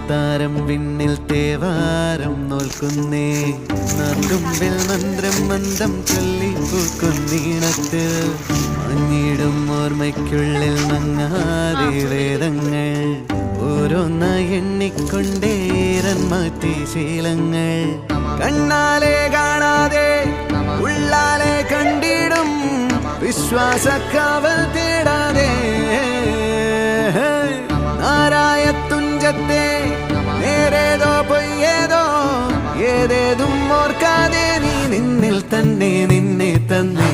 താരം വിണ്ണിൽ തേവാരം നോൽക്കുന്നേ നാട്ടുമ്പിൽ മന്ത്രം മന്ദം ചൊല്ലിപ്പൂക്കുന്നീണത്ത് മഞ്ഞിടും ഓർമ്മയ്ക്കുള്ളിൽ മങ്ങാതെ വേദങ്ങൾ ഓരോന്നായി എണ്ണിക്കൊണ്ടേരൻ മാറ്റി ശീലങ്ങൾ കണ്ണാലെ കാണാതെ ഉള്ളാലെ കണ്ടിടും വിശ്വാസക്കാവൽ തേടാതെ നാരായ തുഞ്ചത്തെ നേരേതോ പൊയ്യേതോ ഏതേതും ഓർക്കാതെ നീ നിന്നിൽ തന്നെ നിന്നെ തന്നെ